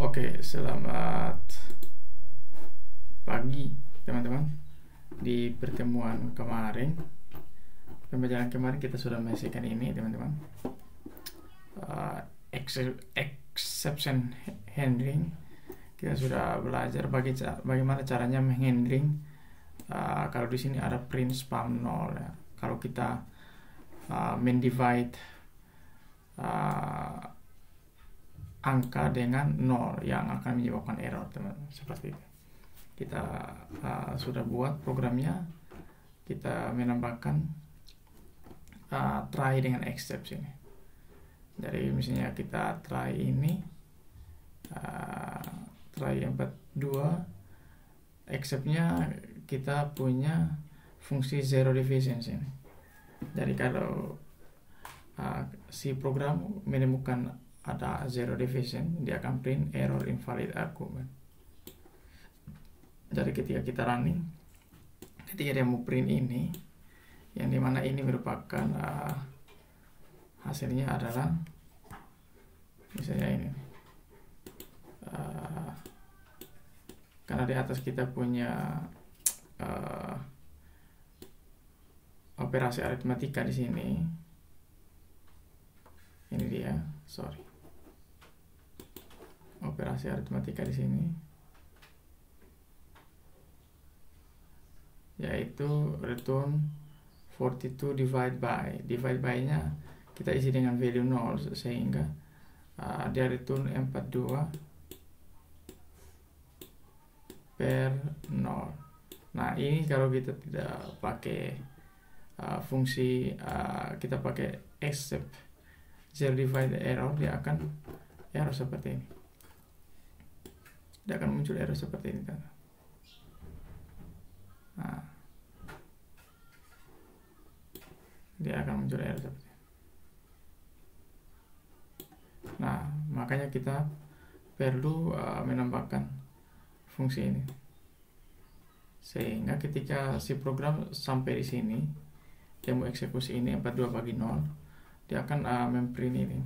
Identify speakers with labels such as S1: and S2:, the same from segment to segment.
S1: Oke, selamat pagi teman-teman. Di pertemuan kemarin, pembelajaran kemarin kita sudah menyelesaikan ini teman-teman. Exception handling. Kita sudah belajar bagaimana caranya menghandling kalau di sini ada print spam 0 ya. Kalau kita mendivide angka dengan 0 yang akan menyebabkan error teman-teman, seperti itu. Kita sudah buat programnya, kita menambahkan try dengan except ini. Jadi misalnya kita try ini, try 42, exceptnya kita punya fungsi zero division ini. Jadi kalau si program menemukan ada zero division, dia akan print error invalid argument. Jadi ketika kita running, ketika dia mau print ini, yang dimana ini merupakan hasilnya adalah misalnya ini, karena di atas kita punya operasi aritmatika di sini. Ini dia, operasi aritmatika di sini, yaitu return 42 divide by-nya kita isi dengan value 0 sehingga dia return 42 per 0. Nah, ini kalau kita tidak pakai fungsi, kita pakai except zero divide error, dia akan error seperti ini. Dia akan muncul error seperti ini kan. Nah, dia akan muncul error seperti ini. Nah, makanya kita perlu menambahkan fungsi ini sehingga ketika si program sampai di sini, dia mau eksekusi ini 42 bagi 0, dia akan memprint ini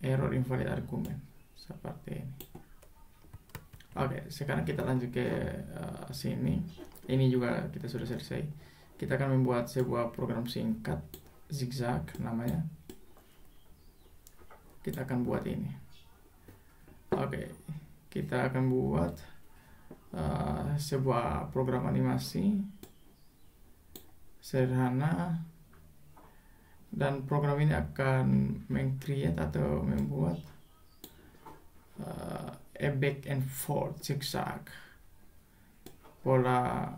S1: error invalid argument seperti ini. Oke, sekarang kita lanjut ke sini. Ini juga kita sudah selesai. Kita akan membuat sebuah program singkat zigzag namanya. Kita akan buat ini. Oke, kita akan buat sebuah program animasi sederhana, dan program ini akan meng-create atau membuat a back and forth zigzag, pola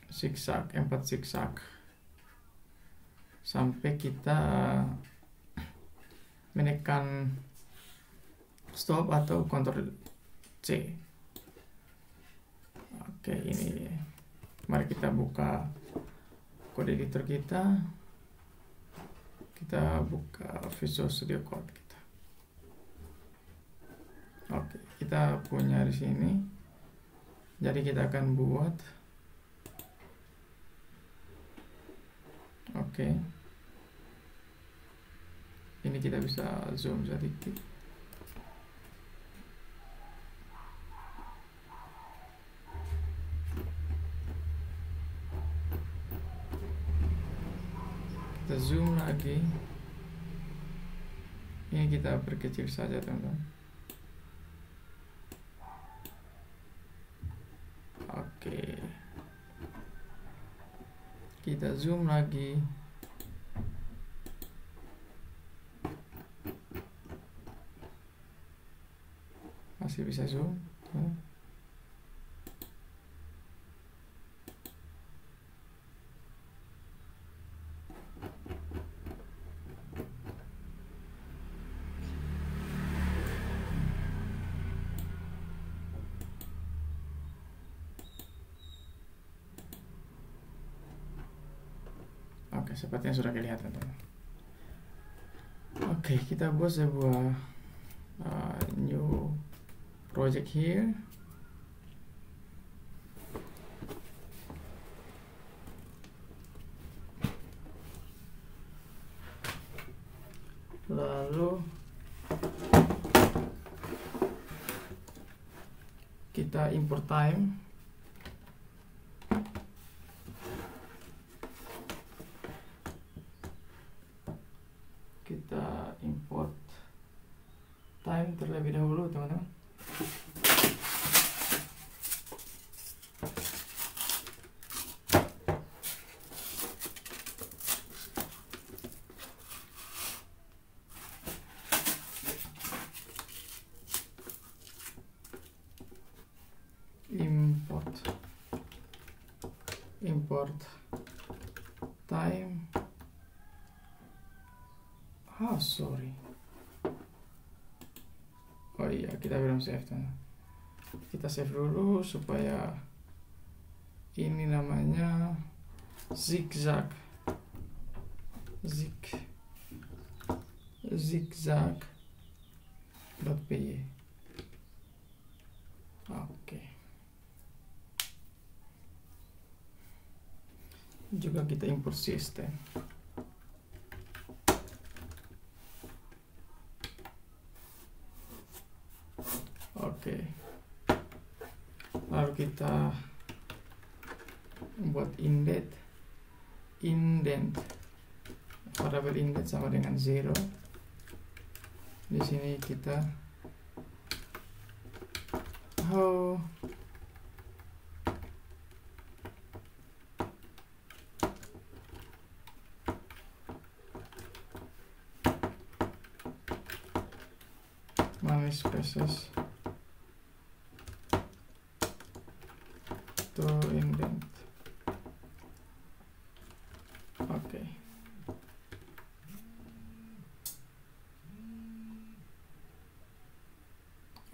S1: zigzag, 4 zigzag sampai kita menekan stop atau Ctrl C. Oke, ini mari kita buka kode editor kita. Kita buka Visual Studio Code kita. Oke, kita punya di sini. Jadi kita akan buat. Oke. Ini kita bisa zoom sedikit. Kita zoom lagi. Ini kita perkecil saja teman-teman. Oke, kita zoom lagi. Masih bisa zoom. Oke, sepertinya sudah kelihatan teman. Oke, kita buat sebuah new project here. Lalu kita import time. Kita import time terlebih dahulu, teman-teman. Import time. Sorry. Oh iya, kita belum save, teman. Kita save dulu supaya ini namanya zigzag.py. Oke. Juga kita import sistem. Oke. Lalu kita buat indent variabel indent sama dengan 0. Di sini kita many spaces to indent. Oke.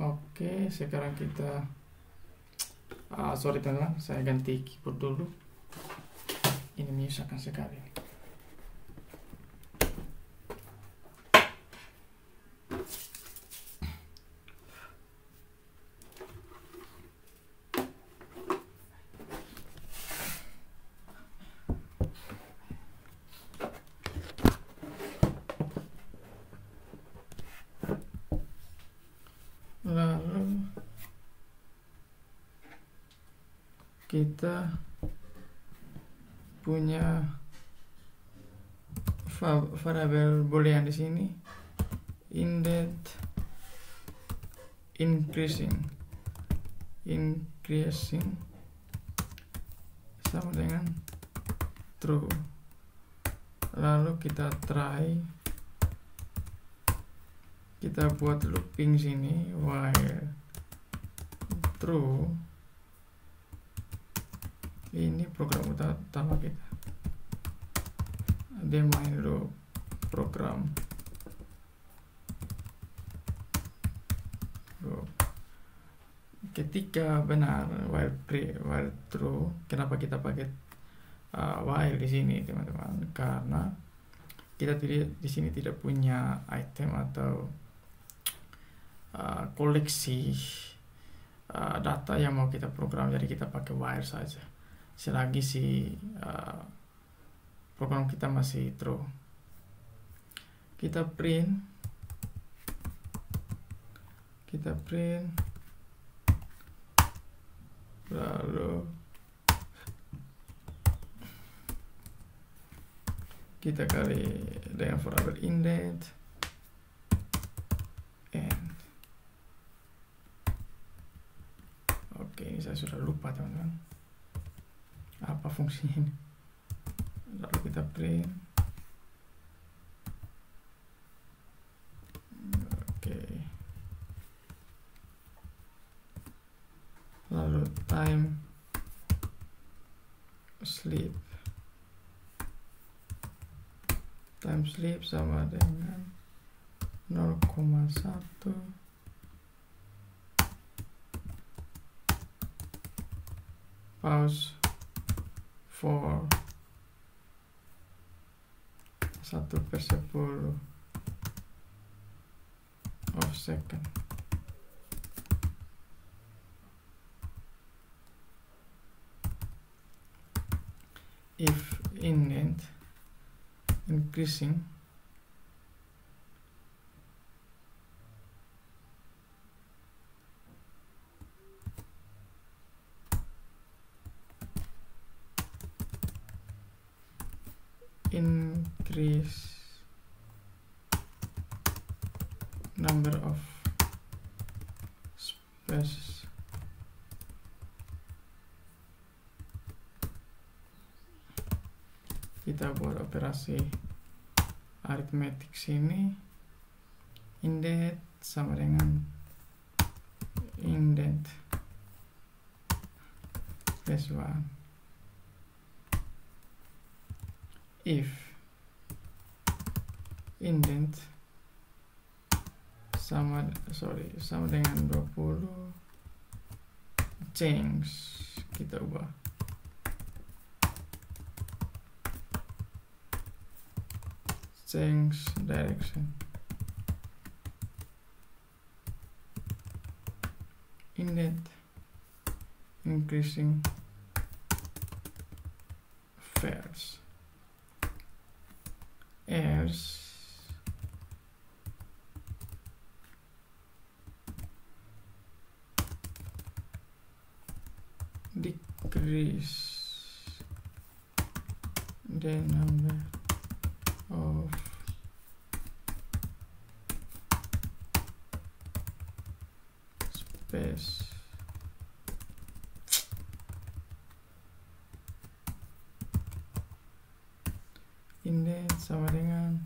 S1: Oke, sekarang kita sorry teman-teman, saya ganti keyboard dulu. Ini menyusahkan sekali. Lalu kita punya variabel boolean di sini, indent increasing sama dengan true. Lalu kita try, kita buat looping sini while true. Ini program utama kita. Dia main loop program loop. Ketika benar while true, kenapa kita pakai while di sini, teman-teman? Karena kita di sini tidak punya item atau koleksi data yang mau kita program, jadi kita pakai while saja selagi si program kita masih true. Kita print lalu kita kali dengan variabel indent and. Oke, ini saya sudah lupa, teman-teman, apa fungsinya ini. Lalu kita print. Oke. Lalu time sleep sama dengan 0,1 pause for 1/10 of second. If indent increasing increase number of spaces. Kita buat operasi aritmetik sini. Indent sama dengan indent space 1. If indent sama dengan 20, change kita ubah change direction. Indent increasing fares, else decrease the number of space. Indent sama dengan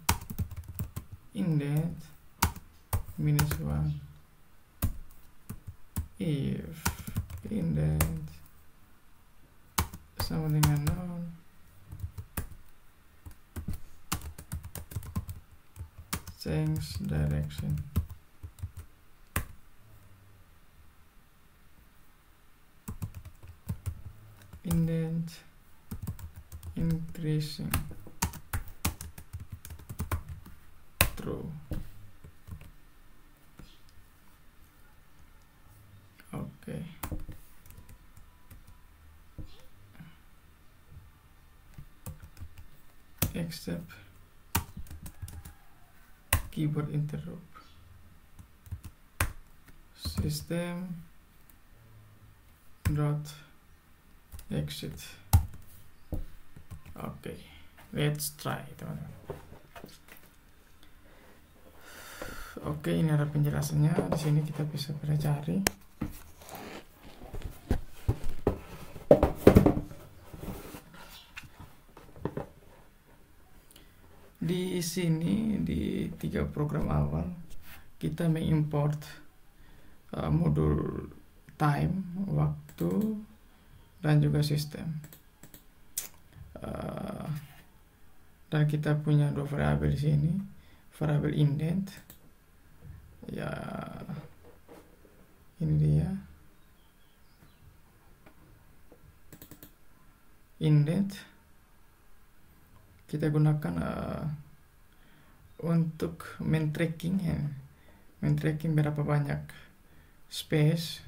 S1: indent minus 1. If indent sama dengan 0, change direction. Indent increasing true. Oke. Except keyboard interrupt system dot exit. Oke, let's try, teman-teman. Oke, ini ada penjelasannya. Di sini kita bisa cari. Di sini di 3 program awal kita mengimport modul time, waktu, dan juga sistem. Dan kita punya 2 variabel di sini, variabel indent. Ya, ini dia indent. Kita gunakan untuk men-tracking berapa banyak space,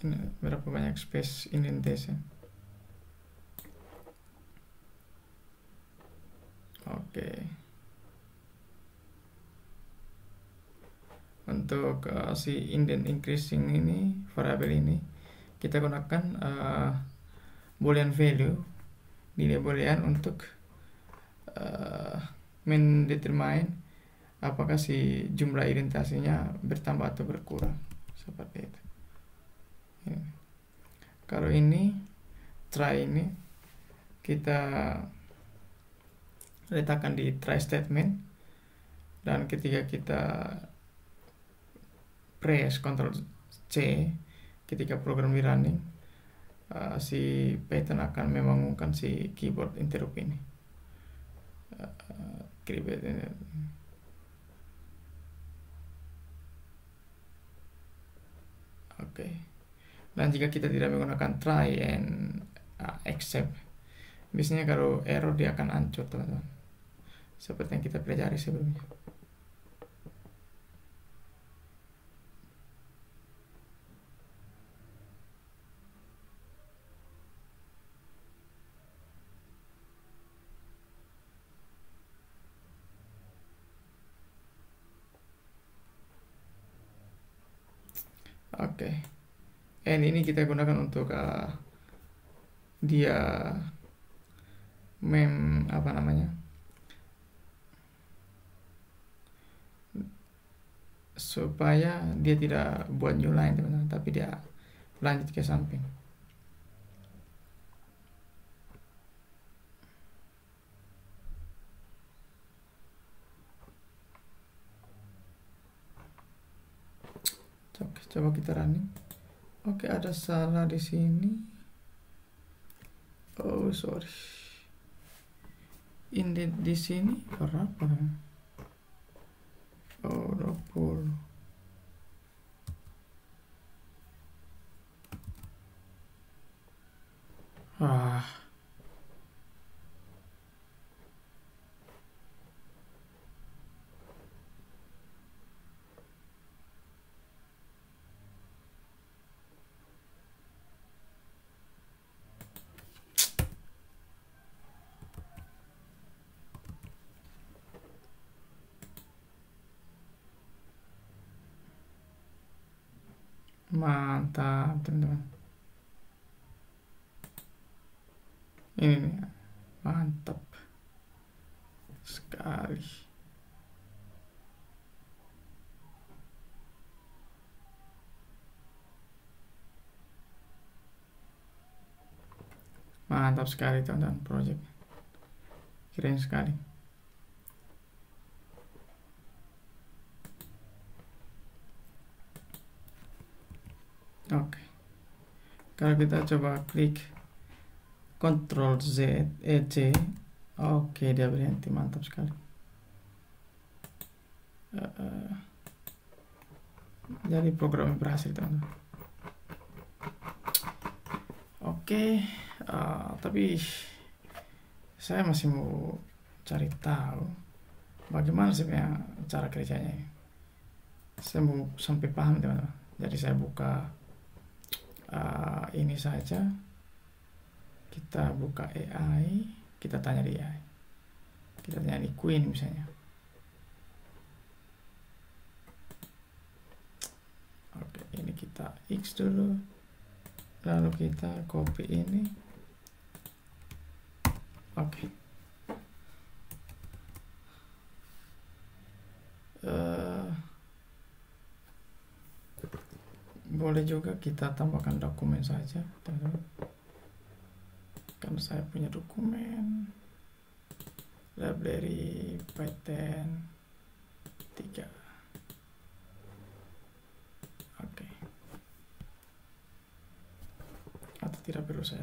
S1: ini berapa banyak space indentation. Oke. Untuk si indent increasing ini, variabel ini kita gunakan boolean value, nilai boolean untuk mendetermine apakah si jumlah indentasinya bertambah atau berkurang, seperti itu. Kalau ini try, ini kita letakkan di try statement, dan ketika kita press Ctrl C ketika program di running, si Python akan membangunkan si keyboard interrupt ini. Oke. Dan jika kita tidak menggunakan try and except, biasanya kalau error dia akan hancur, teman-teman, seperti yang kita pelajari sebelumnya. Oke. Ini kita gunakan untuk dia apa namanya, supaya dia tidak buat new line teman-teman, tapi dia lanjut ke samping. Coba kita running. Oke, ada salah di sini. Oh sorry, indent di sini berapa? Oh 20. Mantap teman-teman, ini nih, mantap sekali. Mantap sekali teman-teman, project keren sekali. Oke, kalau kita coba klik Ctrl Z, C, oke dia berhenti, mantap sekali. Jadi programnya berhasil teman-teman. Oke, tapi saya masih mau cari tahu bagaimana sebenarnya cara kerjanya ini. Saya mau sampai paham teman-teman. Jadi saya buka ini saja, kita buka AI, kita tanya di AI, kita tanya di Queen misalnya. Oke, ini kita X dulu, lalu kita copy ini. Oke, boleh juga kita tambahkan dokumen saja teman-teman, karena saya punya dokumen library Python 3. Oke, atau tidak perlu saya.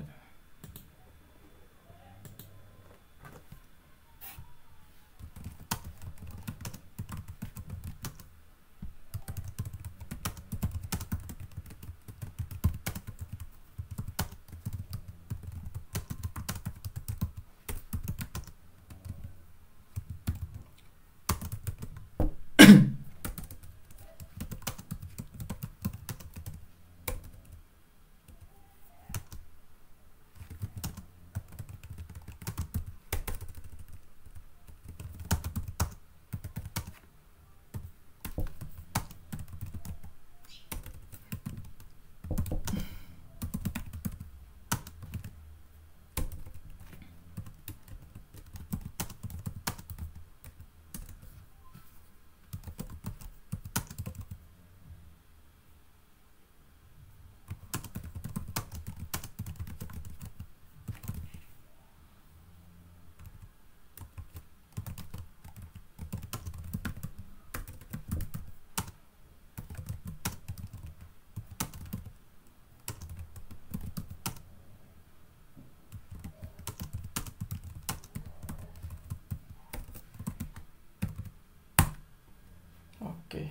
S1: Oke.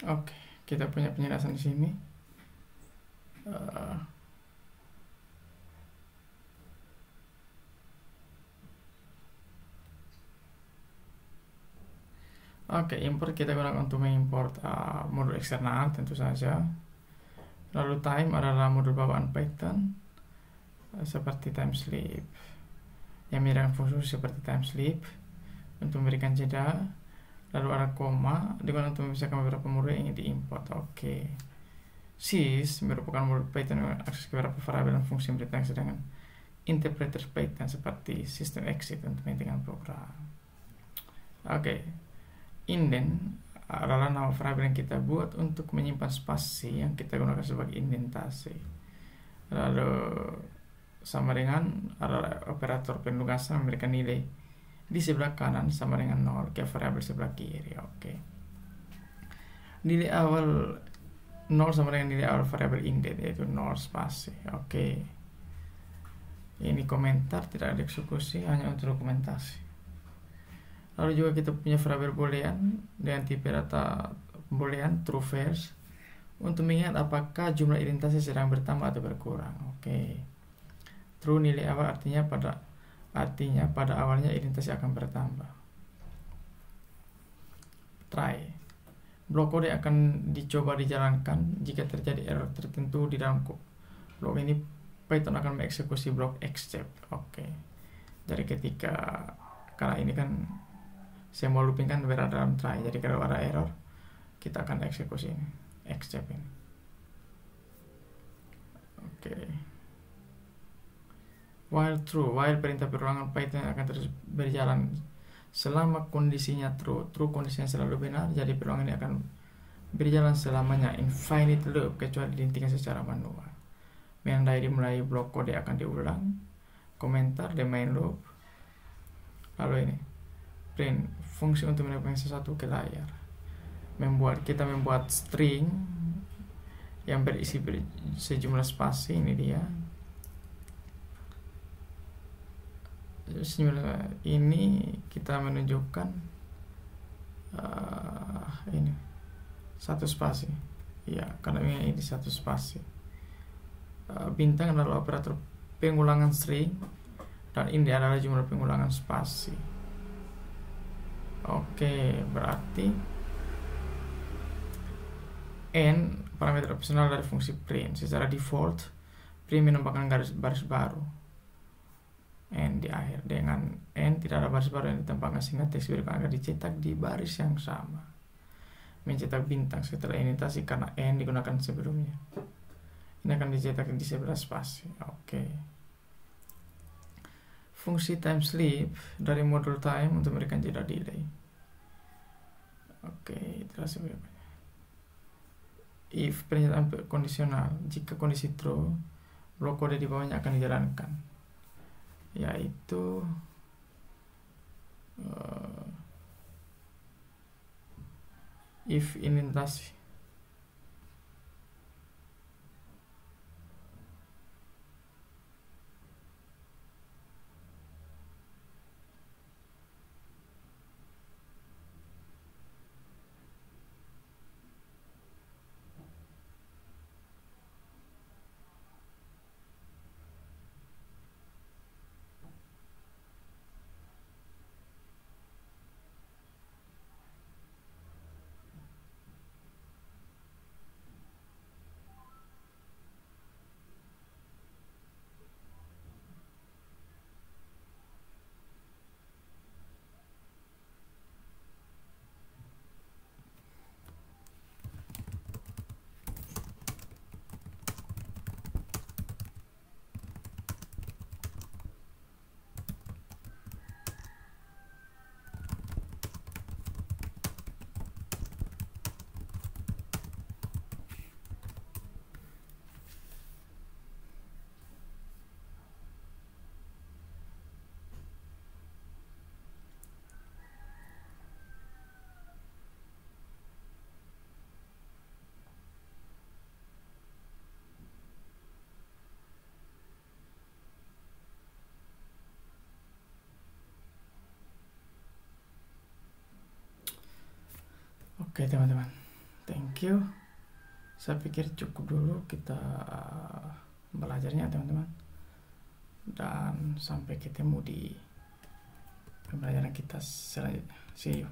S1: Oke, kita punya penjelasan di sini. Oke, import kita gunakan untuk mengimport modul eksternal tentu saja. Lalu time adalah modul bawaan Python seperti timesleep yang menggunakan fungsi seperti timesleep untuk memberikan jeda. Lalu ada koma digunakan untuk memisahkan beberapa modul yang ingin diimport. Oke. Sys merupakan modul Python yang akses ke beberapa variabel dan fungsi berinteraksi dengan interpreter Python seperti sistem exit untuk menghentikan program. Oke. Indent adalah nama variabel yang kita buat untuk menyimpan spasi yang kita gunakan sebagai indentasi. Lalu sama dengan adalah operator penugasan memberikan nilai di sebelah kanan sama dengan 0 ke variabel sebelah kiri. Oke. Nilai awal 0 sama dengan nilai awal variabel indent yaitu 0 spasi. Oke. Ini komentar, tidak ada eksekusi, hanya untuk dokumentasi. Lalu juga kita punya variabel boolean dengan tipe data boolean true false untuk mengingat apakah jumlah indentasi sedang bertambah atau berkurang. Oke. True nilai awal artinya pada awalnya indentasi akan bertambah. Try. Blok kode akan dicoba dijalankan jika terjadi error tertentu di dalam blok ini. Python akan mengeksekusi blok except. Oke. Jadi karena ini kan saya mau looping kan berada dalam try, jadi kalau ada error kita akan eksekusi ini except ini. Oke. While true, while perintah perulangan Python akan terus berjalan selama kondisinya true kondisinya selalu benar, jadi perulangan ini akan berjalan selamanya infinite loop kecuali dihentikan secara manual. Menandai dimulai blok kode akan diulang, komentar the main loop, lalu ini print fungsi untuk menempelkan sesuatu ke layar. Kita membuat string yang berisi sejumlah spasi, ini dia. Ini kita menunjukkan ini satu spasi. Ya, karena ini satu spasi. Bintang adalah operator pengulangan string dan ini adalah jumlah pengulangan spasi. Oke, berarti n parameter opsional dari fungsi print. Secara default print menambahkan baris baru n di akhir. Dengan n tidak ada baris baru yang ditambahkan sehingga teks berikutnya akan dicetak di baris yang sama. Mencetak bintang setelah indentasi karena n digunakan sebelumnya. Ini akan dicetak di sebelah spasi. Oke. Fungsi timesleep dari modul time untuk memberikan jeda delay. Oke, itulah sebabnya. If pernyataan kondisional, jika kondisi true, blok kode di bawahnya akan dijalankan, yaitu if indentasi. Oke teman-teman, thank you. Saya pikir cukup dulu kita belajarnya teman-teman. Dan sampai ketemu di pembelajaran kita selanjutnya. See you.